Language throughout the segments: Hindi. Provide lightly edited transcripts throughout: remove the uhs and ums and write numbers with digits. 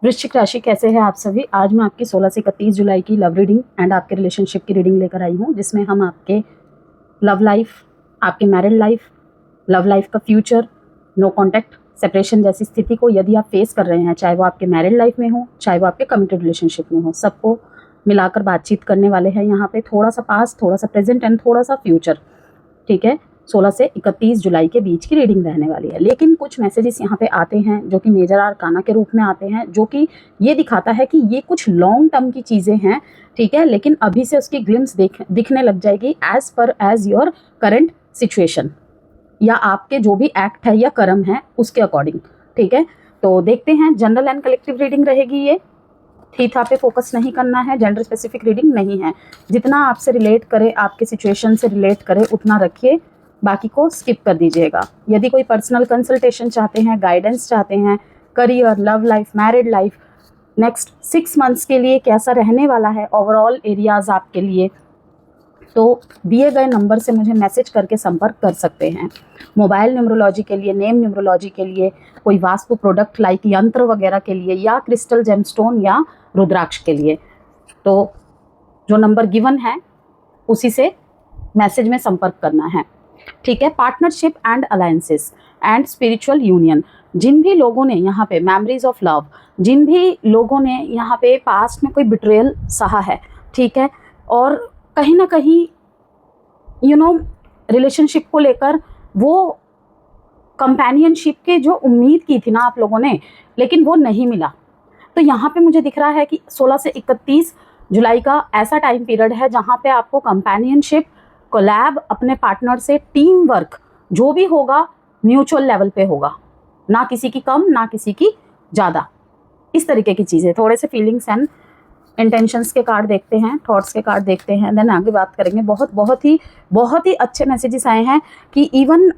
वृश्चिक राशि कैसे है आप सभी। आज मैं आपकी 16 से 31 जुलाई की लव रीडिंग एंड आपके रिलेशनशिप की रीडिंग लेकर आई हूँ, जिसमें हम आपके लव लाइफ, आपके मैरिड लाइफ, लव लाइफ का फ्यूचर, नो कॉन्टैक्ट, सेपरेशन जैसी स्थिति को यदि आप फेस कर रहे हैं, चाहे वो आपके मैरिड लाइफ में हो, चाहे वो आपके कमिटेड रिलेशनशिप में हो, सबको मिलाकर बातचीत करने वाले हैं यहाँ पे। थोड़ा सा पास्ट, थोड़ा सा प्रेजेंट एंड थोड़ा सा फ्यूचर। ठीक है, 16 से 31 जुलाई के बीच की रीडिंग रहने वाली है। लेकिन कुछ मैसेजेस यहाँ पे आते हैं जो कि मेजर आर्काना के रूप में आते हैं, जो कि ये दिखाता है कि ये कुछ लॉन्ग टर्म की चीज़ें हैं। ठीक है, लेकिन अभी से उसकी ग्लिम्स दिखने लग जाएगी एज योर करंट सिचुएशन, या आपके जो भी एक्ट है या कर्म है उसके अकॉर्डिंग। ठीक है, तो देखते हैं। जनरल एंड कलेक्टिव रीडिंग रहेगी ये। थीथा पे फोकस नहीं करना है, जेंडर स्पेसिफिक रीडिंग नहीं है। जितना आपसे रिलेट करे, आपके सिचुएशन से रिलेट करे, उतना रखिए, बाकी को स्किप कर दीजिएगा। यदि कोई पर्सनल कंसल्टेशन चाहते हैं, गाइडेंस चाहते हैं, career, love life, married life, next 6 months के लिए कैसा रहने वाला है, ओवरऑल एरियाज आपके लिए, तो दिए गए नंबर से मुझे मैसेज करके संपर्क कर सकते हैं। मोबाइल न्यूमरोलॉजी के लिए, नेम न्यूमरोलॉजी के लिए, कोई वास्तु प्रोडक्ट लाइक यंत्र वगैरह के लिए, या क्रिस्टल जेमस्टोन या रुद्राक्ष के लिए, तो जो नंबर गिवन है उसी से मैसेज में संपर्क करना है। ठीक है, partnership and alliances and spiritual union. जिन भी लोगों ने यहाँ पे मेमोरीज ऑफ लव, जिन भी लोगों ने यहाँ पे पास्ट में कोई बिट्रेयल सहा है, ठीक है, और कहीं ना कहीं रिलेशनशिप को लेकर वो कंपेनियनशिप के जो उम्मीद की थी ना आप लोगों ने, लेकिन वो नहीं मिला, तो यहाँ पे मुझे दिख रहा है कि 16 से 31 जुलाई का ऐसा टाइम पीरियड है जहाँ पे आपको कंपेनियनशिप, कोलैब, अपने पार्टनर से टीम वर्क जो भी होगा म्यूचुअल लेवल पे होगा, ना किसी की कम ना किसी की ज़्यादा, इस तरीके की चीज़ें। थोड़े से फीलिंग्स एंड इंटेंशंस के कार्ड देखते हैं, थॉट्स के कार्ड देखते हैं, देन आगे बात करेंगे। बहुत ही अच्छे मैसेजेस आए हैं कि इवन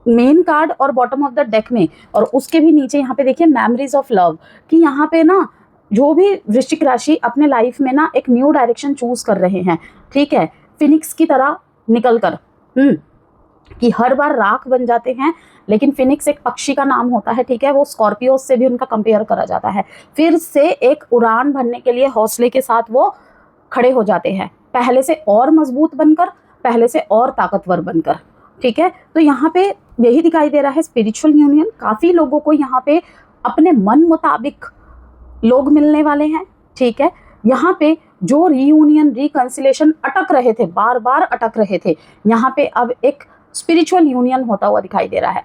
मेन कार्ड और बॉटम ऑफ द डेक में, और उसके भी नीचे यहाँ पे देखिए मेमोरीज ऑफ लव, कि यहाँ पे ना जो भी वृश्चिक राशि अपने लाइफ में ना एक न्यू डायरेक्शन चूज कर रहे हैं, ठीक है, फिनिक्स की तरह निकल कर, कि हर बार राख बन जाते हैं, लेकिन फिनिक्स एक पक्षी का नाम होता है, ठीक है, वो स्कॉर्पियो से भी उनका कंपेयर करा जाता है। फिर से एक उड़ान भरने के लिए हौसले के साथ वो खड़े हो जाते हैं, पहले से और मजबूत बनकर, पहले से और ताकतवर बनकर। ठीक है, तो यहाँ पे यही दिखाई दे रहा है स्पिरिचुअल यूनियन। काफ़ी लोगों को यहाँ पे अपने मन मुताबिक लोग मिलने वाले हैं। ठीक है, यहाँ पे जो रीयूनियन, रिकंसिलेशन अटक रहे थे, बार बार अटक रहे थे, यहाँ पे अब एक स्पिरिचुअल यूनियन होता हुआ दिखाई दे रहा है,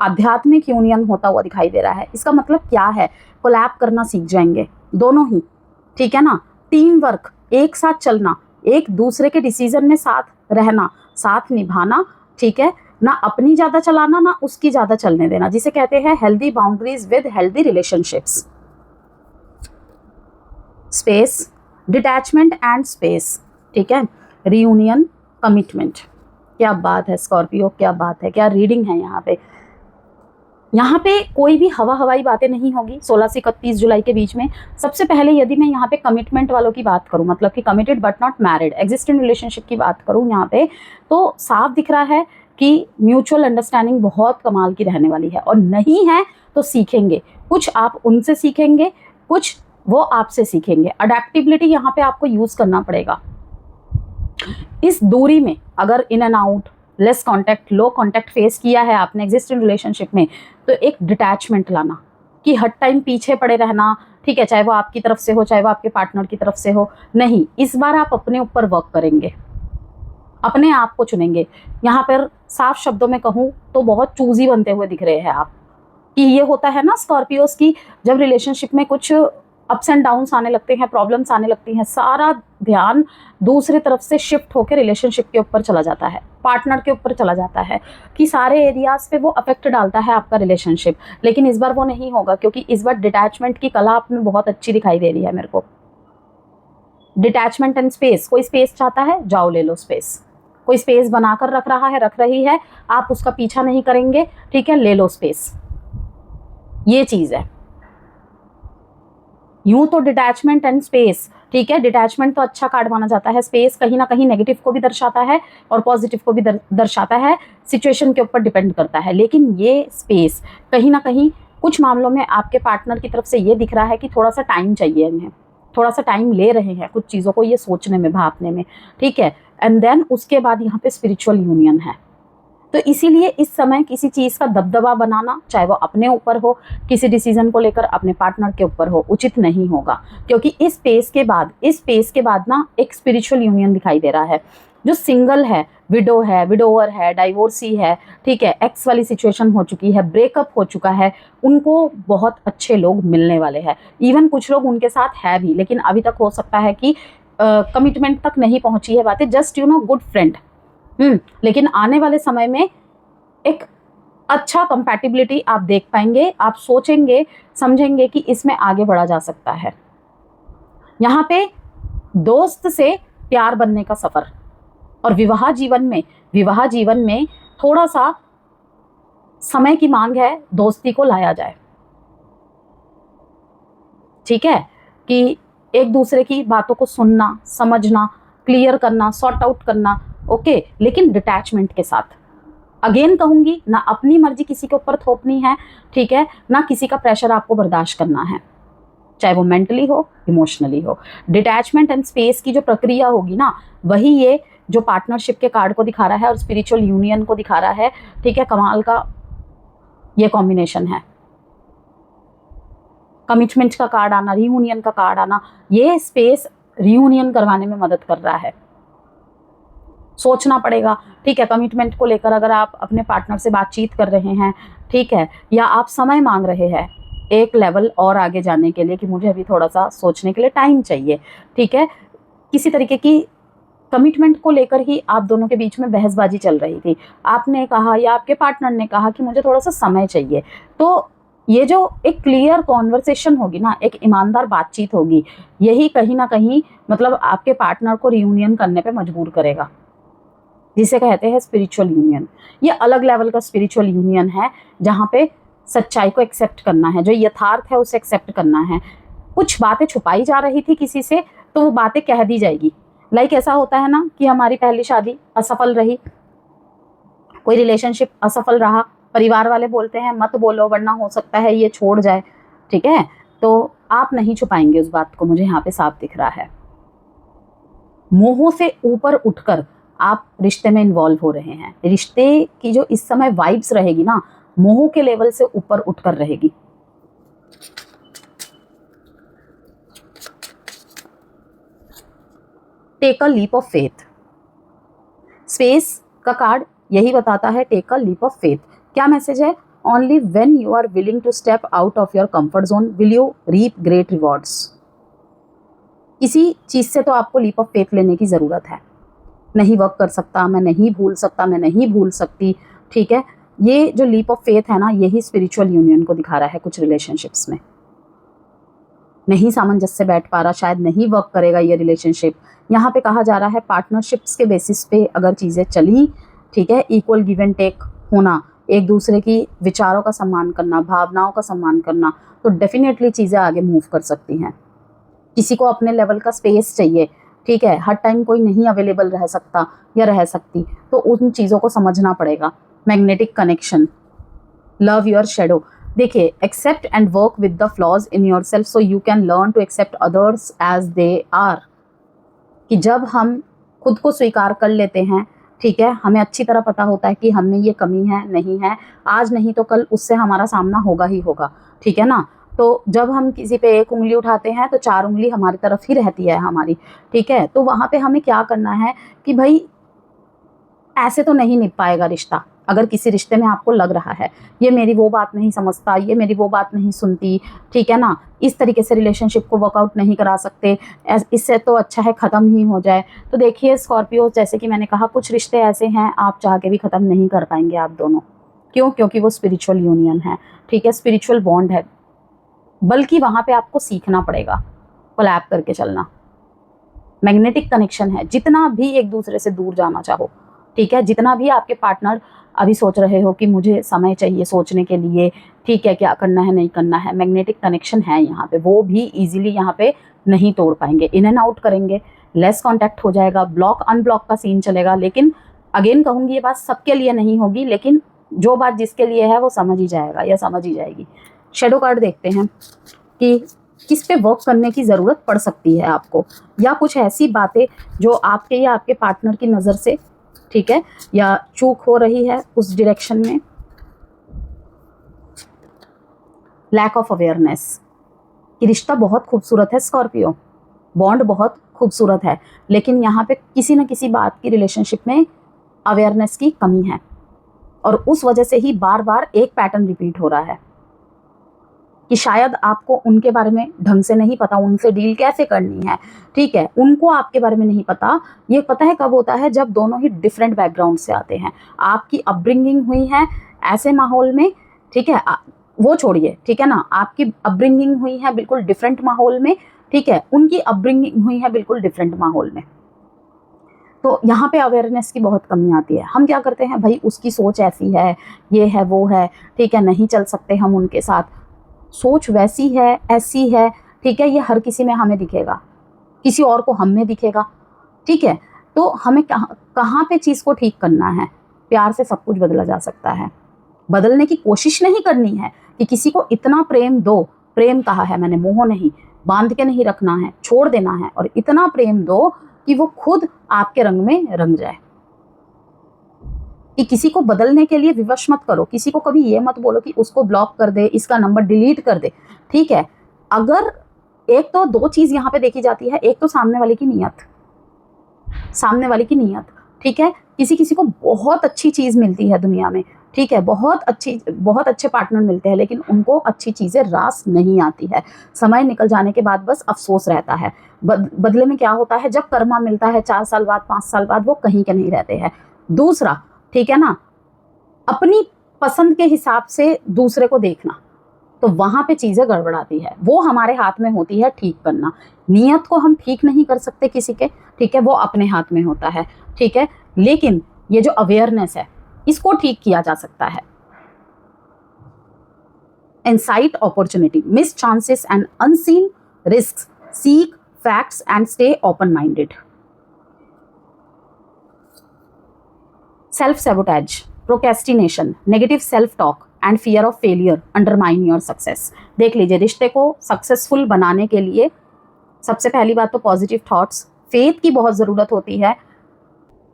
आध्यात्मिक यूनियन होता हुआ दिखाई दे रहा है। इसका मतलब क्या है? कोलैब करना सीख जाएंगे दोनों ही, ठीक है ना, टीम वर्क, एक साथ चलना, एक दूसरे के डिसीजन में साथ रहना, साथ निभाना, ठीक है ना, अपनी ज़्यादा चलाना ना उसकी ज़्यादा चलने देना, जिसे कहते हैं healthy boundaries with healthy relationships. Space, detachment and space, ठीक है, रीयूनियन, कमिटमेंट। क्या बात है स्कॉर्पियो, क्या बात है, क्या रीडिंग है यहाँ पे। यहाँ पे कोई भी हवाई बातें नहीं होगी 16 से 31 जुलाई के बीच में। सबसे पहले यदि मैं यहाँ पे कमिटमेंट वालों की बात करूँ, मतलब कि committed but not married, existing relationship की बात करूँ यहाँ पे, तो साफ दिख रहा है कि म्यूचुअल अंडरस्टैंडिंग बहुत कमाल की रहने वाली है, और नहीं है तो सीखेंगे। कुछ आप उनसे सीखेंगे, कुछ वो आपसे सीखेंगे। अडेप्टिबिलिटी यहाँ पे आपको यूज़ करना पड़ेगा। इस दूरी में अगर in and out, less contact, low contact face किया है आपने एग्जिस्टिंग रिलेशनशिप में, तो एक डिटैचमेंट लाना, कि हर टाइम पीछे पड़े रहना, ठीक है, चाहे वो आपकी तरफ से हो, चाहे वो आपके पार्टनर की तरफ से हो, नहीं, इस बार आप अपने ऊपर वर्क करेंगे, अपने आप को चुनेंगे। यहाँ पर साफ शब्दों में कहूँ तो बहुत चूजी बनते हुए दिख रहे हैं आप, कि ये होता है ना स्कॉर्पियोस की, जब रिलेशनशिप में कुछ अप्स एंड डाउन्स आने लगते हैं, प्रॉब्लम्स आने लगती हैं, सारा ध्यान दूसरी तरफ से शिफ्ट होकर रिलेशनशिप के ऊपर चला जाता है, पार्टनर के ऊपर चला जाता है, कि सारे एरियाज पे वो अफेक्ट डालता है आपका रिलेशनशिप। लेकिन इस बार वो नहीं होगा, क्योंकि इस बार डिटैचमेंट की कला आप में बहुत अच्छी दिखाई दे रही है मेरे को। डिटैचमेंट एंड स्पेस, कोई स्पेस चाहता है, जाओ ले लो स्पेस। कोई स्पेस बनाकर रख रहा है, रख रही है, आप उसका पीछा नहीं करेंगे, ठीक है, ले लो स्पेस, ये चीज़ है। यूं तो डिटैचमेंट एंड स्पेस, ठीक है, डिटैचमेंट तो अच्छा कार्ड माना जाता है, स्पेस कहीं ना कहीं नेगेटिव को भी दर्शाता है और पॉजिटिव को भी दर्शाता है, सिचुएशन के ऊपर डिपेंड करता है। लेकिन ये स्पेस कहीं ना कहीं कुछ मामलों में आपके पार्टनर की तरफ से ये दिख रहा है कि थोड़ा सा टाइम चाहिए इन्हें, थोड़ा सा टाइम ले रहे हैं कुछ चीज़ों को ये सोचने में, भापने में, ठीक है। एंड देन उसके बाद यहाँ पे स्पिरिचुअल यूनियन है। तो इसीलिए इस समय किसी चीज़ का दबदबा बनाना, चाहे वो अपने ऊपर हो, किसी डिसीजन को लेकर अपने पार्टनर के ऊपर हो, उचित नहीं होगा। क्योंकि इस पेस के बाद ना एक स्पिरिचुअल यूनियन दिखाई दे रहा है। जो सिंगल है, विडो है, विडोवर है, डाइवोर्सी है, ठीक है, एक्स वाली सिचुएशन हो चुकी है, ब्रेकअप हो चुका है, उनको बहुत अच्छे लोग मिलने वाले हैं। इवन कुछ लोग उनके साथ है भी, लेकिन अभी तक हो सकता है कि कमिटमेंट तक नहीं पहुंची है बातें, जस्ट गुड फ्रेंड। लेकिन आने वाले समय में एक अच्छा कंपैटिबिलिटी आप देख पाएंगे, आप सोचेंगे समझेंगे कि इसमें आगे बढ़ा जा सकता है। यहाँ पे दोस्त से प्यार बनने का सफर, और विवाह जीवन में थोड़ा सा समय की मांग है, दोस्ती को लाया जाए, ठीक है, कि एक दूसरे की बातों को सुनना, समझना, क्लियर करना, सॉर्ट आउट करना, ओके, लेकिन डिटैचमेंट के साथ। अगेन कहूंगी, ना अपनी मर्जी किसी के ऊपर थोपनी है, ठीक है, ना किसी का प्रेशर आपको बर्दाश्त करना है, चाहे वो मेंटली हो, इमोशनली हो। डिटैचमेंट एंड स्पेस की जो प्रक्रिया होगी ना, वही ये जो पार्टनरशिप के कार्ड को दिखा रहा है और स्पिरिचुअल यूनियन को दिखा रहा है, ठीक है। कमाल का ये कॉम्बिनेशन है। कमिटमेंट का कार्ड आना, रियूनियन का कार्ड आना, ये स्पेस रियूनियन करवाने में मदद कर रहा है। सोचना पड़ेगा, ठीक है, कमिटमेंट को लेकर अगर आप अपने पार्टनर से बातचीत कर रहे हैं, ठीक है, या आप समय मांग रहे हैं एक लेवल और आगे जाने के लिए कि मुझे अभी थोड़ा सा सोचने के लिए टाइम चाहिए, ठीक है, किसी तरीके की कमिटमेंट को लेकर ही आप दोनों के बीच में बहसबाजी चल रही थी, आपने कहा या आपके पार्टनर ने कहा कि मुझे थोड़ा सा समय चाहिए, तो ये जो एक क्लियर कॉन्वर्सेशन होगी ना, एक ईमानदार बातचीत होगी, यही कहीं ना कहीं मतलब आपके पार्टनर को रियूनियन करने पे मजबूर करेगा, जिसे कहते हैं स्पिरिचुअल यूनियन। ये अलग लेवल का स्पिरिचुअल यूनियन है, जहाँ पे सच्चाई को एक्सेप्ट करना है, जो यथार्थ है उसे एक्सेप्ट करना है। कुछ बातें छुपाई जा रही थी किसी से, तो वो बातें कह दी जाएगी। लाइक ऐसा होता है ना कि हमारी पहली शादी असफल रही, कोई रिलेशनशिप असफल रहा, परिवार वाले बोलते हैं मत बोलो वरना हो सकता है ये छोड़ जाए, ठीक है, तो आप नहीं छुपाएंगे उस बात को, मुझे यहाँ पे साफ दिख रहा है। मोह से ऊपर उठकर आप रिश्ते में इन्वॉल्व हो रहे हैं। रिश्ते की जो इस समय वाइब्स रहेगी ना, मोह के लेवल से ऊपर उठकर रहेगी। Take a leap of faith, space का कार्ड यही बताता है, take a leap of faith. क्या मैसेज है? Only when you are willing to step out of your comfort zone will you reap great rewards. किसी चीज से तो आपको लीप ऑफ फेथ लेने की जरूरत है। नहीं वर्क कर सकता, मैं नहीं भूल सकता, मैं नहीं भूल सकती, ठीक है, ये जो लीप ऑफ फेथ है ना, यही स्पिरिचुअल यूनियन को दिखा रहा है। कुछ रिलेशनशिप्स में नहीं सामंजस्य बैठ पा रहा, शायद नहीं वर्क करेगा ये रिलेशनशिप। यहाँ पे कहा जा रहा है पार्टनरशिप्स के बेसिस पे अगर चीज़ें चली, ठीक है, इक्वल गिव एंड टेक होना, एक दूसरे की विचारों का सम्मान करना, भावनाओं का सम्मान करना, तो डेफिनेटली चीज़ें आगे मूव कर सकती हैं। किसी को अपने लेवल का स्पेस चाहिए, ठीक है, हर टाइम कोई नहीं अवेलेबल रह सकता या रह सकती, तो उन चीज़ों को समझना पड़ेगा। Magnetic connection, love your shadow. देखिए, accept and work with the flaws in yourself so you can learn to accept others as they are. कि जब हम खुद को स्वीकार कर लेते हैं, ठीक है, हमें अच्छी तरह पता होता है कि हम में ये कमी है, नहीं है, आज नहीं तो कल उससे हमारा सामना होगा ही होगा, ठीक है ना। तो जब हम किसी पे एक उंगली उठाते हैं तो चार उंगली हमारी तरफ ही रहती है हमारी, ठीक है। तो वहाँ पे हमें क्या करना है कि भाई ऐसे तो नहीं निभ पाएगा रिश्ता। अगर किसी रिश्ते में आपको लग रहा है ये मेरी वो बात नहीं समझता, ये मेरी वो बात नहीं सुनती, ठीक है ना, इस तरीके से रिलेशनशिप को वर्कआउट नहीं करा सकते, इससे तो अच्छा है ख़त्म ही हो जाए। तो देखिए स्कॉर्पियो, जैसे कि मैंने कहा, कुछ रिश्ते ऐसे हैं आप चाह के भी ख़त्म नहीं कर पाएंगे आप दोनों। क्यों? क्योंकि वो स्पिरिचुअल यूनियन है, ठीक है, स्पिरिचुअल बॉन्ड है, बल्कि वहाँ पे आपको सीखना पड़ेगा कोलैब करके चलना। मैग्नेटिक कनेक्शन है, जितना भी एक दूसरे से दूर जाना चाहो, ठीक है, जितना भी आपके पार्टनर अभी सोच रहे हो कि मुझे समय चाहिए सोचने के लिए, ठीक है, क्या करना है नहीं करना है, मैग्नेटिक कनेक्शन है यहाँ पे, वो भी इजीली यहाँ पे नहीं तोड़ पाएंगे। इन एंड आउट करेंगे, लेस कांटेक्ट हो जाएगा, ब्लॉक अनब्लॉक का सीन चलेगा। लेकिन अगेन कहूँगी, ये बात सबके लिए नहीं होगी, लेकिन जो बात जिसके लिए है वो समझ ही जाएगा या समझ ही जाएगी। शेडो कार्ड देखते हैं कि किस पे वर्क करने की ज़रूरत पड़ सकती है आपको, या कुछ ऐसी बातें जो आपके या आपके पार्टनर की नज़र से, ठीक है, या चूक हो रही है उस डायरेक्शन में। लैक ऑफ अवेयरनेस कि रिश्ता बहुत खूबसूरत है स्कॉर्पियो, बॉन्ड बहुत खूबसूरत है, लेकिन यहाँ पे किसी न किसी बात की रिलेशनशिप में अवेयरनेस की कमी है, और उस वजह से ही बार बार एक पैटर्न रिपीट हो रहा है कि शायद आपको उनके बारे में ढंग से नहीं पता, उनसे डील कैसे करनी है, ठीक है, उनको आपके बारे में नहीं पता। ये पता है कब होता है, जब दोनों ही डिफरेंट बैकग्राउंड से आते हैं, आपकी अपब्रिंगिंग हुई है ऐसे माहौल में, ठीक है, वो छोड़िए, ठीक है ना, आपकी अपब्रिंगिंग हुई है बिल्कुल डिफरेंट माहौल में, ठीक है, उनकी अपब्रिंगिंग हुई है बिल्कुल डिफरेंट माहौल में। तो यहाँ पे अवेयरनेस की बहुत कमी आती है। हम क्या करते हैं, भाई उसकी सोच ऐसी है, ये है, वो है, ठीक है, नहीं चल सकते हम उनके साथ, सोच वैसी है, ऐसी है, ठीक है, ये हर किसी में हमें दिखेगा, किसी और को हम में दिखेगा, ठीक है। तो हमें कहाँ पे चीज़ को ठीक करना है। प्यार से सब कुछ बदला जा सकता है, बदलने की कोशिश नहीं करनी है कि किसी को इतना प्रेम दो, प्रेम कहा है मैंने, मोह नहीं, बांध के नहीं रखना है, छोड़ देना है, और इतना प्रेम दो कि वो खुद आपके रंग में रंग जाए। कि किसी को बदलने के लिए विवश मत करो, किसी को कभी ये मत बोलो कि उसको ब्लॉक कर दे, इसका नंबर डिलीट कर दे, ठीक है। अगर एक तो दो चीज़ यहाँ पे देखी जाती है, एक तो सामने वाले की नीयत, सामने वाले की नीयत, ठीक है। किसी किसी को बहुत अच्छी चीज़ मिलती है दुनिया में, ठीक है, बहुत अच्छे पार्टनर मिलते हैं, लेकिन उनको अच्छी चीज़ें रास नहीं आती है। समय निकल जाने के बाद बस अफसोस रहता है। बदले में क्या होता है, जब कर्मा मिलता है 4 साल बाद, 5 साल बाद, वो कहीं के नहीं रहते हैं। दूसरा, ठीक है ना, अपनी पसंद के हिसाब से दूसरे को देखना, तो वहाँ पे चीज़ें गड़बड़ाती है। वो हमारे हाथ में होती है ठीक करना, नीयत को हम ठीक नहीं कर सकते किसी के, ठीक है, वो अपने हाथ में होता है, ठीक है। लेकिन ये जो अवेयरनेस है, इसको ठीक किया जा सकता है। Insight opportunity, miss chances and unseen risk, seek facts and stay open minded. Self sabotage, procrastination, negative self talk and fear of failure undermine your success. देख लीजिए, रिश्ते को सक्सेसफुल बनाने के लिए सबसे पहली बात तो पॉजिटिव थॉट्स, फेथ की बहुत ज़रूरत होती है।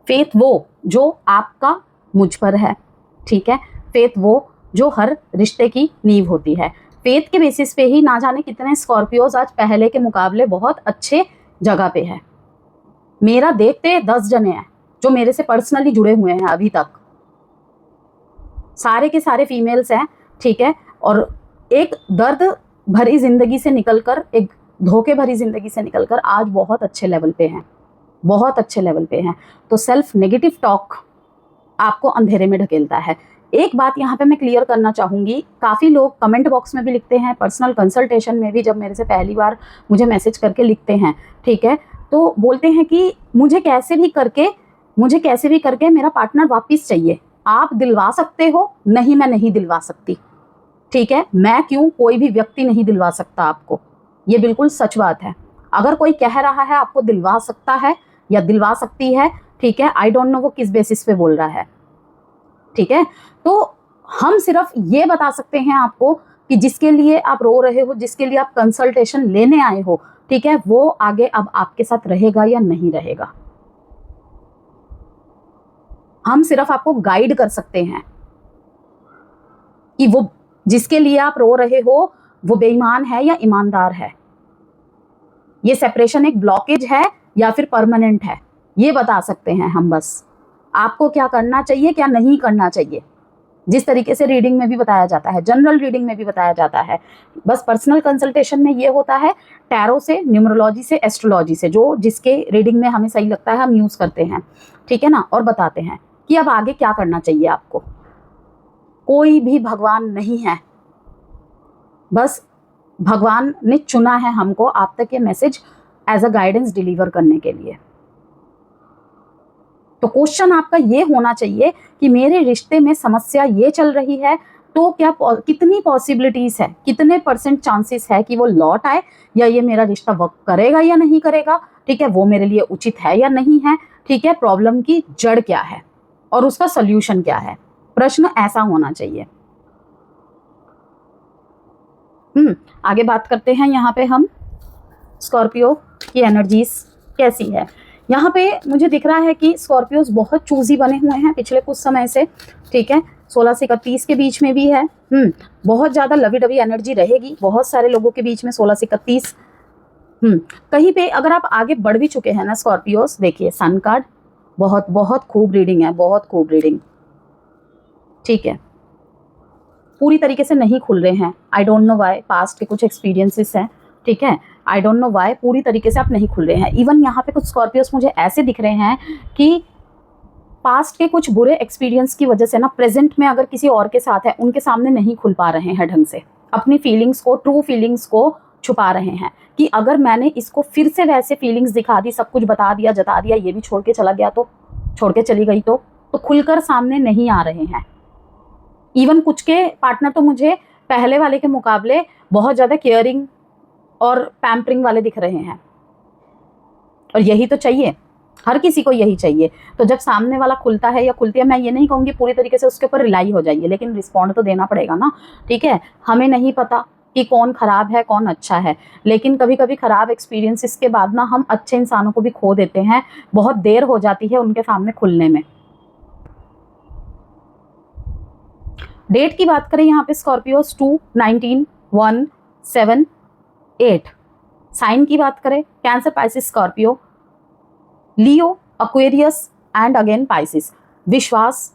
फेथ वो जो आपका मुझ पर है, ठीक है, फेथ वो जो हर रिश्ते की नींव होती है। फेथ के बेसिस पे ही ना जाने कितने स्कॉर्पियोज आज पहले के मुकाबले बहुत अच्छे जगह पे है। मेरा देखते 10 जने हैं जो मेरे से पर्सनली जुड़े हुए हैं अभी तक, सारे के सारे फीमेल्स हैं, ठीक है, और एक दर्द भरी जिंदगी से निकलकर, एक धोखे भरी जिंदगी से निकलकर आज बहुत अच्छे लेवल पे हैं, बहुत अच्छे लेवल पे हैं। तो सेल्फ नेगेटिव टॉक आपको अंधेरे में ढकेलता है। एक बात यहाँ पे मैं क्लियर करना चाहूँगी, काफ़ी लोग कमेंट बॉक्स में भी लिखते हैं, पर्सनल कंसल्टेशन में भी जब मेरे से पहली बार मुझे मैसेज करके लिखते हैं, ठीक है, तो बोलते हैं कि मुझे कैसे भी करके मेरा पार्टनर वापस चाहिए। आप दिलवा सकते हो? नहीं, मैं नहीं दिलवा सकती, ठीक है। मैं क्यों, कोई भी व्यक्ति नहीं दिलवा सकता आपको, ये बिल्कुल सच बात है। अगर कोई कह रहा है आपको दिलवा सकता है या दिलवा सकती है, ठीक है, आई डोंट नो वो किस बेसिस पे बोल रहा है, ठीक है। तो हम सिर्फ ये बता सकते हैं आपको कि जिसके लिए आप रो रहे हो, जिसके लिए आप कंसल्टेशन लेने आए हो, ठीक है, वो आगे अब आपके साथ रहेगा या नहीं रहेगा। हम सिर्फ आपको गाइड कर सकते हैं कि वो जिसके लिए आप रो रहे हो वो बेईमान है या ईमानदार है, ये सेपरेशन एक ब्लॉकेज है या फिर परमानेंट है, ये बता सकते हैं हम। बस आपको क्या करना चाहिए, क्या नहीं करना चाहिए, जिस तरीके से रीडिंग में भी बताया जाता है, जनरल रीडिंग में भी बताया जाता है। बस पर्सनल कंसल्टेशन में ये होता है, टैरो से, न्यूमरोलॉजी से, एस्ट्रोलॉजी से, जो जिसके रीडिंग में हमें सही लगता है हम यूज़ करते हैं, ठीक है ना, और बताते हैं कि अब आगे क्या करना चाहिए आपको। कोई भी भगवान नहीं है, बस भगवान ने चुना है हमको आप तक ये message as a guidance deliver करने के लिए। तो क्वेश्चन आपका ये होना चाहिए कि मेरे रिश्ते में समस्या ये चल रही है, तो क्या कितनी पॉसिबिलिटीज है, कितने % चांसेस है कि वो लौट आए, या ये मेरा रिश्ता वर्क करेगा या नहीं करेगा, ठीक है, वो मेरे लिए उचित है या नहीं है, ठीक है, प्रॉब्लम की जड़ क्या है और उसका सोल्यूशन क्या है। प्रश्न ऐसा होना चाहिए। आगे बात करते हैं यहाँ पे हम स्कॉर्पियो की एनर्जीज कैसी है। यहाँ पे मुझे दिख रहा है कि स्कॉर्पियोज बहुत चूजी बने हुए हैं पिछले कुछ समय से, ठीक है, 16 से 31 के बीच में भी है। बहुत ज़्यादा लवी डवी एनर्जी रहेगी बहुत सारे लोगों के बीच में 16 से 31। कहीं पे अगर आप आगे बढ़ भी चुके हैं ना स्कॉर्पियोज, देखिए सन कार्ड, बहुत बहुत खूब रीडिंग है, बहुत खूब रीडिंग, ठीक है, पूरी तरीके से नहीं खुल रहे हैं। I don't know why, past के कुछ एक्सपीरियंसेस हैं, ठीक है, आई डोंट नो वाई पूरी तरीके से आप नहीं खुल रहे हैं। इवन यहाँ पे कुछ स्कॉर्पियोस मुझे ऐसे दिख रहे हैं कि पास्ट के कुछ बुरे एक्सपीरियंस की वजह से ना प्रेजेंट में अगर किसी और के साथ है उनके सामने नहीं खुल पा रहे हैं ढंग से, अपनी फीलिंग्स को, ट्रू फीलिंग्स को छुपा रहे हैं कि अगर मैंने इसको फिर से वैसे फीलिंग्स दिखा दी, सब कुछ बता दिया, जता दिया, ये भी छोड़ के चला गया तो, छोड़ के चली गई तो खुलकर सामने नहीं आ रहे हैं। इवन कुछ के पार्टनर तो मुझे पहले वाले के मुकाबले बहुत ज़्यादा केयरिंग और पैम्परिंग वाले दिख रहे हैं, और यही तो चाहिए, हर किसी को यही चाहिए। तो जब सामने वाला खुलता है या खुलती है, मैं ये नहीं कहूँगी पूरी तरीके से उसके ऊपर रिलाई हो जाइए, लेकिन रिस्पॉन्ड तो देना पड़ेगा ना, ठीक है। हमें नहीं पता कि कौन खराब है कौन अच्छा है, लेकिन कभी कभी खराब एक्सपीरियंसेस के बाद ना हम अच्छे इंसानों को भी खो देते हैं, बहुत देर हो जाती है उनके सामने खुलने में। डेट की बात करें यहाँ पे स्कॉर्पियोस 2, 19, 1, 7, 8। साइन की बात करें cancer, Pisces, Scorpio, Leo, Aquarius and again Pisces. विश्वास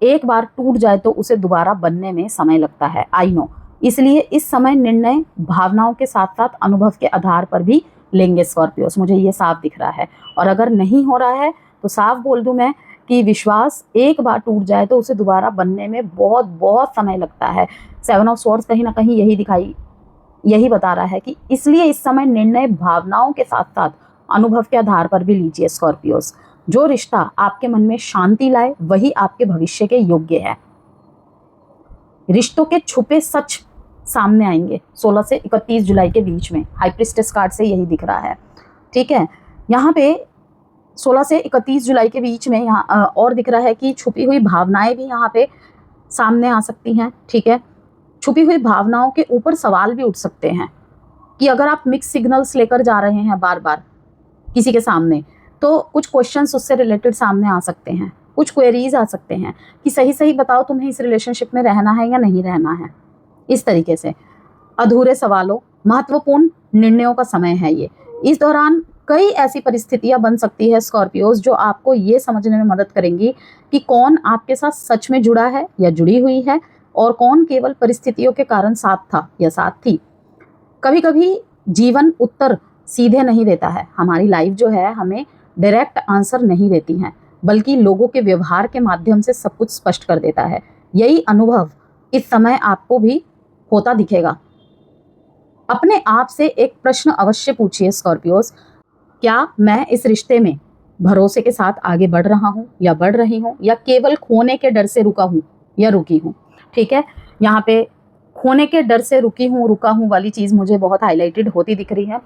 एक बार टूट जाए तो उसे दोबारा बनने में समय लगता है, आई नो, इसलिए इस समय निर्णय भावनाओं के साथ साथ अनुभव के आधार पर भी लेंगे स्कॉर्पियोस, मुझे ये साफ दिख रहा है। और अगर नहीं हो रहा है तो साफ बोल दूं मैं कि विश्वास एक बार टूट जाए तो उसे दोबारा बनने में बहुत बहुत समय लगता है। 7 ऑफ स्वॉर्ड्स कहीं ना कहीं यही बता रहा है कि इसलिए इस समय निर्णय भावनाओं के साथ साथ अनुभव के आधार पर भी लीजिए स्कॉर्पियोस। जो रिश्ता आपके मन में शांति लाए वही आपके भविष्य के योग्य है। रिश्तों के छुपे सच सामने आएंगे 16 से 31 जुलाई के बीच में, हाई प्रीस्टेस कार्ड से यही दिख रहा है, ठीक है। यहाँ पे 16 से 31 जुलाई के बीच में यहाँ और दिख रहा है कि छुपी हुई भावनाएं भी यहाँ पे सामने आ सकती हैं, ठीक है। छुपी हुई भावनाओं के ऊपर सवाल भी उठ सकते हैं कि अगर आप मिक्स सिग्नल्स लेकर जा रहे हैं बार बार किसी के सामने, तो कुछ क्वेश्चंस उससे रिलेटेड सामने आ सकते हैं, कुछ क्वेरीज आ सकते हैं कि सही सही बताओ तुम्हें इस रिलेशनशिप में रहना है या नहीं रहना है। इस तरीके से अधूरे सवालों, महत्वपूर्ण निर्णयों का समय है ये। इस दौरान कई ऐसी परिस्थितियां बन सकती है स्कॉर्पियोज जो आपको ये समझने में मदद करेंगी कि कौन आपके साथ सच में जुड़ा है या जुड़ी हुई है, और कौन केवल परिस्थितियों के कारण साथ था या साथ थी। कभी कभी जीवन उत्तर सीधे नहीं देता है, हमारी लाइफ जो है हमें डायरेक्ट आंसर नहीं देती है, बल्कि लोगों के व्यवहार के माध्यम से सब कुछ स्पष्ट कर देता है। यही अनुभव इस समय आपको भी होता दिखेगा। अपने आप से एक प्रश्न अवश्य पूछिए स्कॉर्पियोस, क्या मैं इस रिश्ते में भरोसे के साथ आगे बढ़ रहा हूँ या बढ़ रही हूँ, या केवल खोने के डर से रुका हूँ या रुकी हूँ, ठीक है। यहाँ पे खोने के डर से रुकी हूँ रुका हूँ वाली चीज़ मुझे बहुत हाईलाइटेड होती दिख रही है।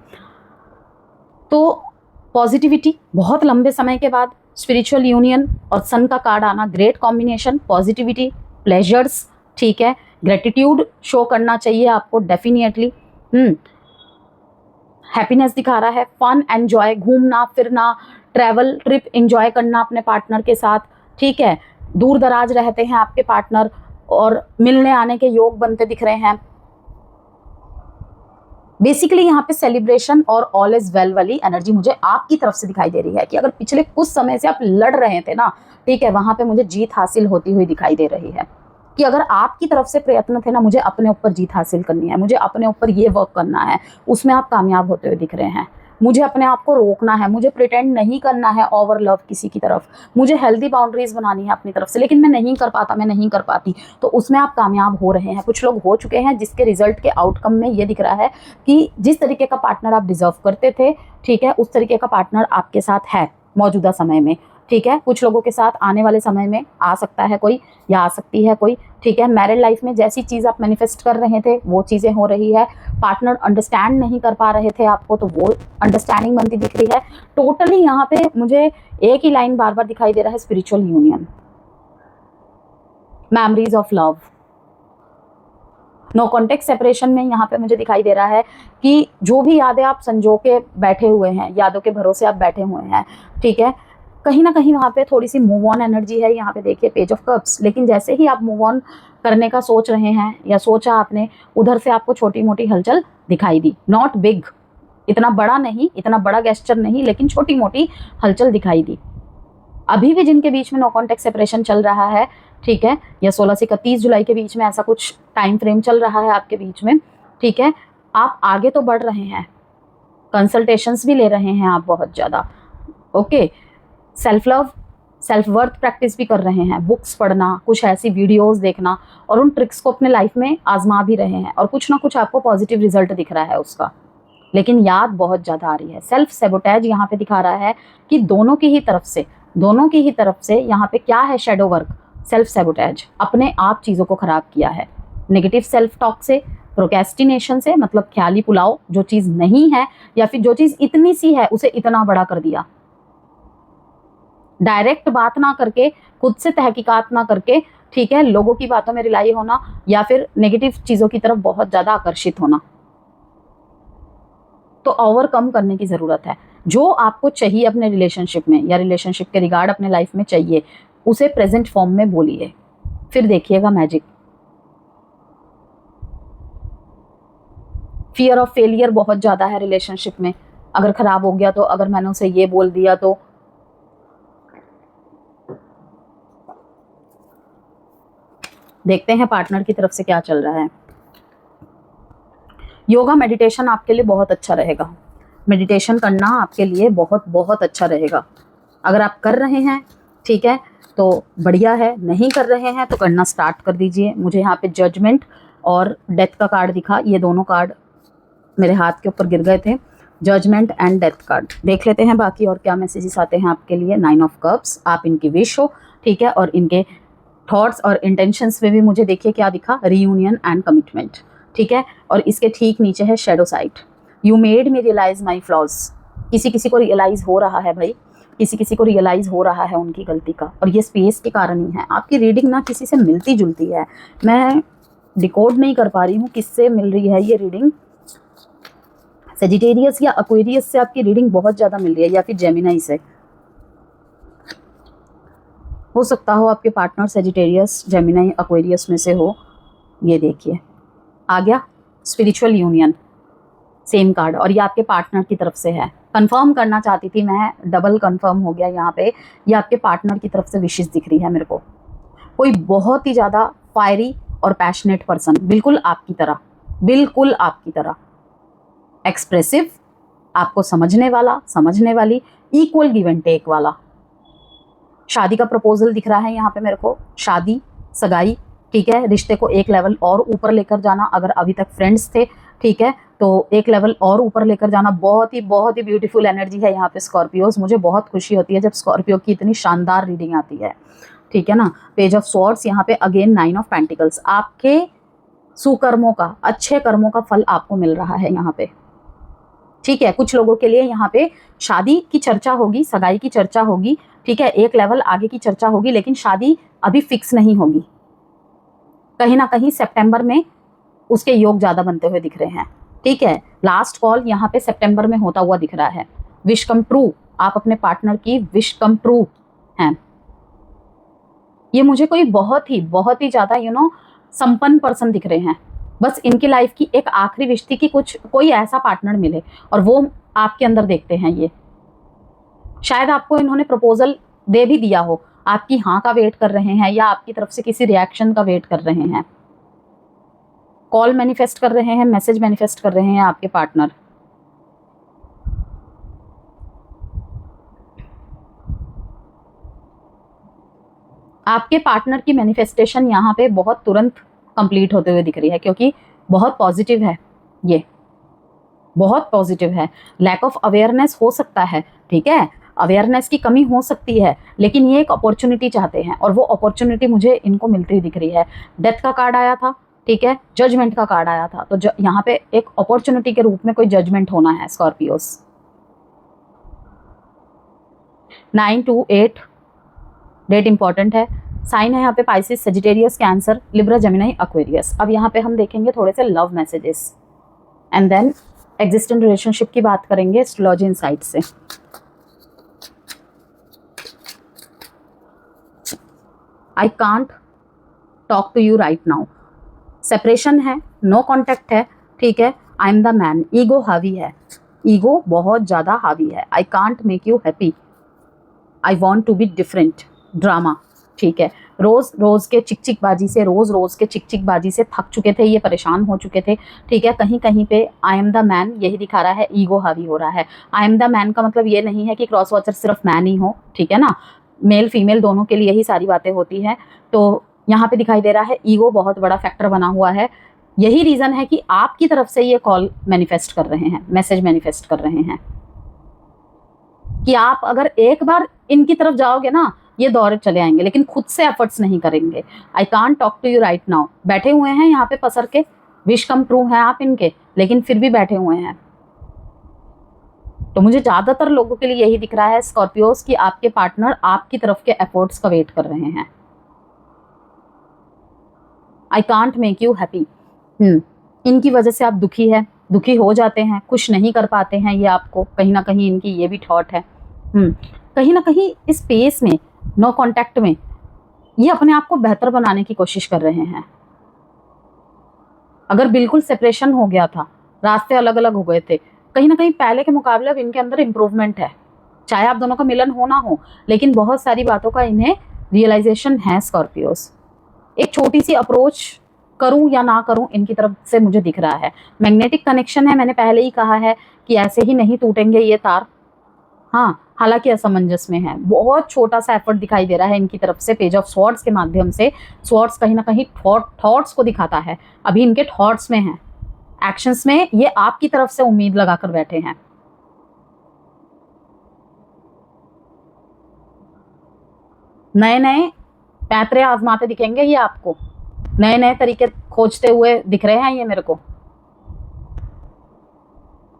तो पॉजिटिविटी बहुत लंबे समय के बाद, स्पिरिचुअल यूनियन और सन का कार्ड आना, ग्रेट कॉम्बिनेशन, पॉजिटिविटी, प्लेजर्स, ठीक है, ग्रेटिट्यूड शो करना चाहिए आपको डेफिनेटली। हैप्पीनेस दिखा रहा है, फन, एंजॉय, घूमना फिरना, ट्रैवल, ट्रिप एंजॉय करना अपने पार्टनर के साथ, ठीक है। दूर दराज रहते हैं आपके पार्टनर और मिलने आने के योग बनते दिख रहे हैं। बेसिकली यहाँ पे सेलिब्रेशन और ऑल इज वेल वाली एनर्जी मुझे आपकी तरफ से दिखाई दे रही है कि अगर पिछले कुछ समय से आप लड़ रहे थे ना, ठीक है, वहां पे मुझे जीत हासिल होती हुई दिखाई दे रही है कि अगर आपकी तरफ से प्रयत्न थे ना, मुझे अपने ऊपर जीत हासिल करनी है, मुझे अपने ऊपर ये वर्क करना है, उसमें आप कामयाब होते हुए दिख रहे हैं। मुझे अपने आप को रोकना है, मुझे प्रिटेंड नहीं करना है ओवर लव किसी की तरफ, मुझे हेल्दी बाउंड्रीज बनानी है अपनी तरफ से, लेकिन मैं नहीं कर पाता, मैं नहीं कर पाती, तो उसमें आप कामयाब हो रहे हैं। कुछ लोग हो चुके हैं जिसके रिजल्ट के आउटकम में ये दिख रहा है कि जिस तरीके का पार्टनर आप डिजर्व करते थे, ठीक है, उस तरीके का पार्टनर आपके साथ है मौजूदा समय में, ठीक है। कुछ लोगों के साथ आने वाले समय में आ सकता है कोई या आ सकती है कोई, ठीक है। मैरिड लाइफ में जैसी चीज़ आप मैनिफेस्ट कर रहे थे वो चीज़ें हो रही है। पार्टनर अंडरस्टैंड नहीं कर पा रहे थे आपको, तो वो अंडरस्टैंडिंग बनती दिख रही है। टोटली यहाँ पे मुझे एक ही लाइन बार बार दिखाई दे रहा है, spiritual union, memories of love, no contact separation में यहाँ पे मुझे दिखाई दे रहा है कि जो भी यादें आप संजो के बैठे हुए हैं, यादों के भरोसे आप बैठे हुए हैं, ठीक है, कहीं ना कहीं वहाँ पे थोड़ी सी मूव ऑन एनर्जी है। यहाँ पे देखिए पेज ऑफ कप्स, लेकिन जैसे ही आप मूव ऑन करने का सोच रहे हैं या सोचा आपने, उधर से आपको छोटी मोटी हलचल दिखाई दी। नॉट बिग, इतना बड़ा नहीं, इतना बड़ा गेस्चर नहीं, लेकिन छोटी मोटी हलचल दिखाई दी। अभी भी जिनके बीच में नो कॉन्टेक्ट सेपरेशन चल रहा है, ठीक है, या 16 से 31 जुलाई के बीच में ऐसा कुछ टाइम फ्रेम चल रहा है आपके बीच में, ठीक है, आप आगे तो बढ़ रहे हैं, कंसल्टेशंस भी ले रहे हैं आप बहुत ज़्यादा, okay, self love, self worth practice भी कर रहे हैं, बुक्स पढ़ना, कुछ ऐसी वीडियोस देखना, और उन ट्रिक्स को अपने लाइफ में आजमा भी रहे हैं, और कुछ ना कुछ आपको पॉजिटिव रिजल्ट दिख रहा है उसका, लेकिन याद बहुत ज़्यादा आ रही है। सेल्फ सेबोटेज यहाँ पे दिखा रहा है कि दोनों की ही तरफ से यहाँ पे क्या है, शेडो वर्क, सेल्फ सेबोटेज, अपने आप चीज़ों को खराब किया है, नेगेटिव सेल्फ टॉक से, प्रोक्रेस्टिनेशन से, मतलब ख्याली पुलाव, जो चीज़ नहीं है या फिर जो चीज़ इतनी सी है उसे इतना बड़ा कर दिया, डायरेक्ट बात ना करके, खुद से तहकीकात ना करके, ठीक है, लोगों की बातों में रिलाई होना या फिर नेगेटिव चीज़ों की तरफ बहुत ज़्यादा आकर्षित होना, तो ओवरकम करने की ज़रूरत है। जो आपको चाहिए अपने रिलेशनशिप में या रिलेशनशिप के रिगार्ड अपने लाइफ में चाहिए, उसे प्रेजेंट फॉर्म में बोलिए, फिर देखिएगा मैजिक। फियर ऑफ फेलियर बहुत ज़्यादा है रिलेशनशिप में, अगर ख़राब हो गया तो, अगर मैंने उसे ये बोल दिया तो, देखते हैं पार्टनर की तरफ से क्या चल रहा है। योगा मेडिटेशन आपके लिए बहुत अच्छा रहेगा, मेडिटेशन करना आपके लिए बहुत बहुत अच्छा रहेगा। अगर आप कर रहे हैं, ठीक है, तो बढ़िया है, नहीं कर रहे हैं तो करना स्टार्ट कर दीजिए। मुझे यहाँ पे जजमेंट और डेथ का कार्ड दिखा, ये दोनों कार्ड मेरे हाथ के ऊपर गिर गए थे, जजमेंट एंड डेथ कार्ड। देख लेते हैं बाकी और क्या मैसेजेस आते हैं आपके लिए। 9 ऑफ कप्स, आप इनकी विश हो, ठीक है, और इनके थॉट्स और इंटेंशंस में भी मुझे देखिए क्या दिखा, रीयूनियन एंड कमिटमेंट, ठीक है, और इसके ठीक नीचे है shadow side, you made me realise my flaws. किसी किसी को रियलाइज हो रहा है भाई, किसी किसी को रियलाइज हो रहा है उनकी गलती का, और ये स्पेस के कारण ही है। आपकी रीडिंग ना किसी से मिलती जुलती है, मैं डिकोड नहीं कर पा रही हूँ किससे मिल रही है ये रीडिंग। सेजिटेरियस या एक्वेरियस से आपकी रीडिंग बहुत ज़्यादा मिल रही है, या फिर जेमिनाई से हो सकता हो, आपके पार्टनर सेजिटेरियस, जेमिनाई, एक्वेरियस में से हो। ये देखिए आ गया स्पिरिचुअल यूनियन, सेम कार्ड, और ये आपके पार्टनर की तरफ से है। कंफर्म करना चाहती थी मैं, डबल कंफर्म हो गया यहाँ पे, ये आपके पार्टनर की तरफ से विशेष दिख रही है मेरे को। कोई बहुत ही ज़्यादा फायरी और पैशनेट पर्सन, बिल्कुल आपकी तरह, बिल्कुल आपकी तरह, एक्सप्रेसिव, आपको समझने वाला, समझने वाली, इक्वल गिव एंड टेक वाला। शादी का प्रपोजल दिख रहा है यहाँ पे मेरे को, शादी, सगाई, ठीक है, रिश्ते को एक लेवल और ऊपर लेकर जाना। अगर अभी तक फ्रेंड्स थे, ठीक है, तो एक लेवल और ऊपर लेकर जाना। बहुत ही ब्यूटीफुल एनर्जी है यहाँ पे स्कॉर्पियोज। मुझे बहुत खुशी होती है जब स्कॉर्पियो की इतनी शानदार रीडिंग आती है, ठीक है ना। पेज ऑफ स्वॉर्ड्स, यहाँ पे अगेन 9 ऑफ पेंटिकल्स, आपके सुकर्मों का, अच्छे कर्मों का फल आपको मिल रहा है यहाँ पे, ठीक है। कुछ लोगों के लिए यहाँ पे शादी की चर्चा होगी, सगाई की चर्चा होगी, ठीक है, एक लेवल आगे की चर्चा होगी, लेकिन शादी अभी फिक्स नहीं होगी। कहीं ना कहीं सितंबर में उसके योग ज़्यादा बनते हुए दिख रहे हैं, ठीक है। लास्ट कॉल यहाँ पे सितंबर में होता हुआ दिख रहा है। विश कम ट्रू, आप अपने पार्टनर की विश कम ट्रू हैं। ये मुझे कोई बहुत ही ज़्यादा संपन्न पर्सन दिख रहे हैं। बस इनकी लाइफ की एक आखिरी विश थी कि कोई ऐसा पार्टनर मिले, और वो आपके अंदर देखते हैं ये। शायद आपको इन्होंने प्रपोजल दे भी दिया हो, आपकी हाँ का वेट कर रहे हैं, या आपकी तरफ से किसी रिएक्शन का वेट कर रहे हैं। कॉल मैनिफेस्ट कर रहे हैं, मैसेज मैनिफेस्ट कर रहे हैं आपके पार्टनर। आपके पार्टनर की मैनिफेस्टेशन यहाँ पे बहुत तुरंत कंप्लीट होते हुए दिख रही है, क्योंकि बहुत पॉजिटिव है, ये बहुत पॉजिटिव है। लैक ऑफ अवेयरनेस हो सकता है, ठीक है, अवेयरनेस की कमी हो सकती है, लेकिन ये एक अपॉर्चुनिटी चाहते हैं, और वो अपॉर्चुनिटी मुझे इनको मिलती हुई दिख रही है। डेथ का कार्ड आया था, ठीक है, जजमेंट का कार्ड आया था, तो यहाँ पे एक अपॉर्चुनिटी के रूप में कोई जजमेंट होना है स्कॉर्पियोस। 9 to 8 डेट इंपॉर्टेंट है, साइन है यहाँ पे Pisces, Sagittarius, Cancer, Libra, Gemini, Aquarius. अब यहाँ पे हम देखेंगे थोड़े से love messages and then existent relationship की बात करेंगे एस्ट्रोलॉजी इनसाइट से। I can't talk to you right now, separation है, नो कॉन्टेक्ट है, ठीक है। I am the man, ego हावी है, ईगो बहुत ज़्यादा हावी है। I can't make you happy, I want to be different, drama, ठीक है। रोज़ रोज़ के चिक चिक बाजी से, रोज़ रोज़ के चिक चिक बाजी से थक चुके थे, ये परेशान हो चुके थे, ठीक है। कहीं कहीं पे आई एम द मैन यही दिखा रहा है, ईगो हावी हो रहा है। आई एम द मैन का मतलब ये नहीं है कि क्रॉस वॉचर सिर्फ मैन ही हो, ठीक है ना, मेल फीमेल दोनों के लिए ही सारी बातें होती हैं। तो यहाँ पे दिखाई दे रहा है ईगो बहुत बड़ा फैक्टर बना हुआ है। यही रीज़न है कि आपकी तरफ से ये कॉल मैनिफेस्ट कर रहे हैं, मैसेज मैनिफेस्ट कर रहे हैं कि आप अगर एक बार इनकी तरफ जाओगे ना, ये दौरे चले आएंगे, लेकिन खुद से एफर्ट्स नहीं करेंगे। I can't talk to you right now, बैठे हुए हैं यहाँ पे पसर के, विश कम ट्रू हैं आप इनके, लेकिन फिर भी बैठे हुए हैं। तो मुझे ज़्यादातर लोगों के लिए यही दिख रहा है स्कॉर्पियोस कि आपके पार्टनर आपकी तरफ के एफर्ट्स का वेट कर रहे हैं। आई कांट मेक यू हैप्पी, इनकी वजह से आप दुखी है, दुखी हो जाते हैं, खुश नहीं कर पाते हैं ये आपको, कहीं ना कहीं इनकी ये भी थॉट है। कहीं ना कहीं इस स्पेस में, नो कांटेक्ट में, ये अपने आप को बेहतर बनाने की कोशिश कर रहे हैं। अगर बिल्कुल सेपरेशन हो गया था, रास्ते अलग अलग हो गए थे, कहीं ना कहीं पहले के मुकाबले अब इनके अंदर इम्प्रूवमेंट है। चाहे आप दोनों का मिलन हो ना हो, लेकिन बहुत सारी बातों का इन्हें रियलाइजेशन है स्कॉर्पियोस। एक छोटी सी अप्रोच करूं या ना करूं, इनकी तरफ से मुझे दिख रहा है मैग्नेटिक कनेक्शन है। मैंने पहले ही कहा है कि ऐसे ही नहीं टूटेंगे ये तार, हाँ, हालांकि असमंजस में है। बहुत छोटा सा एफर्ट दिखाई दे रहा है इनकी तरफ से पेज ऑफ स्वॉर्ड्स के माध्यम से। स्वॉर्ड्स कहीं ना कहीं थॉट्स को दिखाता है, अभी इनके थॉट्स में है, एक्शंस में ये आपकी तरफ से उम्मीद लगाकर बैठे हैं। नए नए पैतरे आजमाते दिखेंगे ये आपको, नए नए तरीके खोजते हुए दिख रहे हैं ये मेरे को,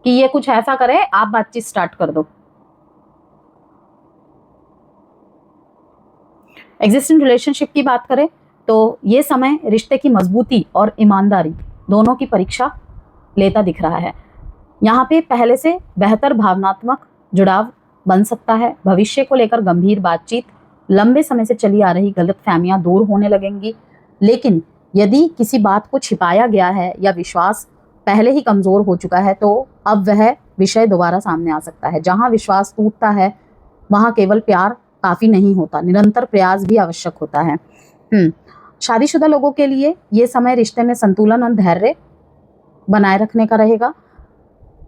कि ये कुछ ऐसा करे आप बातचीत स्टार्ट कर दो। एग्जिस्टिंग रिलेशनशिप की बात करें तो ये समय रिश्ते की मजबूती और ईमानदारी दोनों की परीक्षा लेता दिख रहा है। यहाँ पे पहले से बेहतर भावनात्मक जुड़ाव बन सकता है, भविष्य को लेकर गंभीर बातचीत, लंबे समय से चली आ रही गलतफहमियां दूर होने लगेंगी। लेकिन यदि किसी बात को छिपाया गया है या विश्वास पहले ही कमज़ोर हो चुका है, तो अब वह विषय दोबारा सामने आ सकता है। जहाँ विश्वास टूटता है वहाँ केवल प्यार काफ़ी नहीं होता, निरंतर प्रयास भी आवश्यक होता है। शादीशुदा लोगों के लिए ये समय रिश्ते में संतुलन और धैर्य बनाए रखने का रहेगा।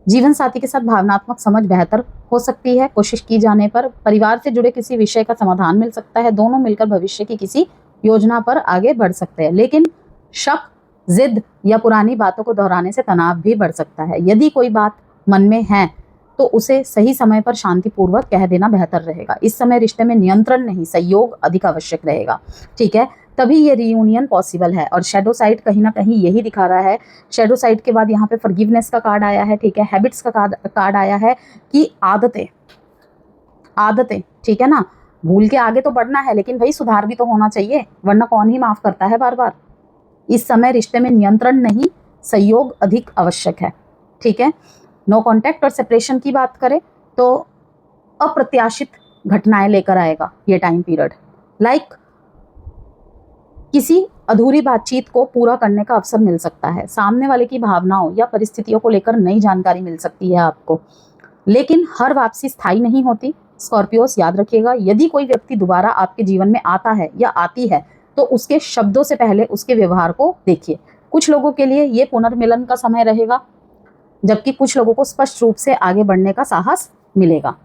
जीवन साथी के साथ भावनात्मक समझ बेहतर हो सकती है, कोशिश की जाने पर परिवार से जुड़े किसी विषय का समाधान मिल सकता है। दोनों मिलकर भविष्य की किसी योजना पर आगे बढ़ सकते हैं, लेकिन शक, जिद या पुरानी बातों को दोहराने से तनाव भी बढ़ सकता है। यदि कोई बात मन में है तो उसे सही समय पर शांतिपूर्वक कह देना बेहतर रहेगा। इस समय रिश्ते में नियंत्रण नहीं, सहयोग अधिक आवश्यक रहेगा, ठीक है, तभी ये रियूनियन पॉसिबल है। और शैडो साइड कहीं ना कहीं यही दिखा रहा है। शैडो साइड के बाद यहाँ पे फॉरगिवनेस का कार्ड आया है, ठीक है, हैबिट्स का कार्ड आया है कि आदतें, ठीक है ना, भूल के आगे तो बढ़ना है, लेकिन भाई सुधार भी तो होना चाहिए, वरना कौन ही माफ करता है बार बार। इस समय रिश्ते में नियंत्रण नहीं, सहयोग अधिक आवश्यक है, ठीक है। नो कॉन्टैक्ट और सेपरेशन की बात करें तो अप्रत्याशित घटनाएं लेकर आएगा ये टाइम पीरियड, लाइक किसी अधूरी बातचीत को पूरा करने का अवसर मिल सकता है। सामने वाले की भावनाओं या परिस्थितियों को लेकर नई जानकारी मिल सकती है आपको, लेकिन हर वापसी स्थायी नहीं होती। स्कॉर्पियोस याद रखिएगा, यदि कोई व्यक्ति दोबारा आपके जीवन में आता है या आती है तो उसके शब्दों से पहले उसके व्यवहार को देखिए। कुछ लोगों के लिए ये पुनर्मिलन का समय रहेगा, जबकि कुछ लोगों को स्पष्ट रूप से आगे बढ़ने का साहस मिलेगा।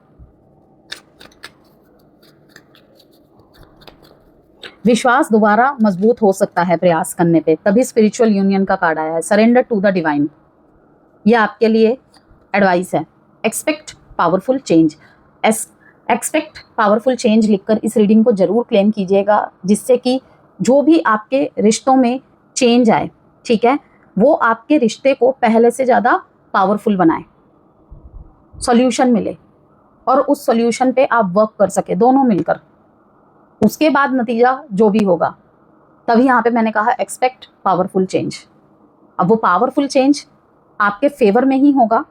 विश्वास दोबारा मजबूत हो सकता है प्रयास करने पे, तभी स्पिरिचुअल यूनियन का कार्ड आया है, सरेंडर टू द डिवाइन। ये आपके लिए एडवाइस है। Expect powerful change, expect powerful change लिखकर इस रीडिंग को जरूर क्लेम कीजिएगा, जिससे कि जो भी आपके रिश्तों में चेंज आए, ठीक है, वो आपके रिश्ते को पहले से ज़्यादा पावरफुल बनाए, सॉल्यूशन मिले और उस सॉल्यूशन पे आप वर्क कर सके दोनों मिलकर। उसके बाद नतीजा जो भी होगा, तभी यहाँ पे मैंने कहा एक्सपेक्ट पावरफुल चेंज। अब वो पावरफुल चेंज आपके फेवर में ही होगा,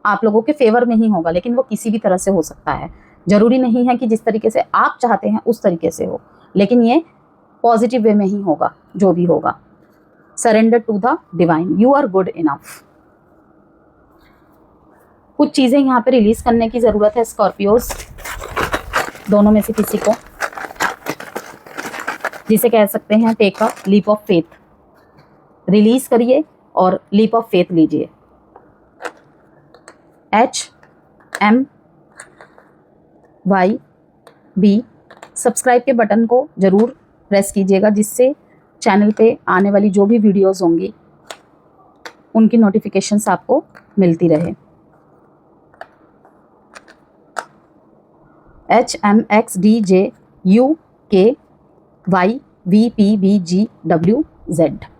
आप लोगों के फेवर में ही होगा, लेकिन वो किसी भी तरह से हो सकता है। जरूरी नहीं है कि जिस तरीके से आप चाहते हैं उस तरीके से हो, लेकिन ये पॉजिटिव वे में ही होगा जो भी होगा। Surrender to the divine, you are good enough. कुछ चीज़ें यहाँ पे रिलीज करने की ज़रूरत है स्कॉर्पियोज, दोनों में से किसी को, जिसे कह सकते हैं take a leap of faith. Release करिए और लीप ऑफ फेथ लीजिए। HMYB सब्सक्राइब के बटन को ज़रूर प्रेस कीजिएगा, जिससे चैनल पे आने वाली जो भी वीडियोस होंगी उनकी नोटिफिकेशंस आपको मिलती रहे। HMXDJUKYVPBGWZ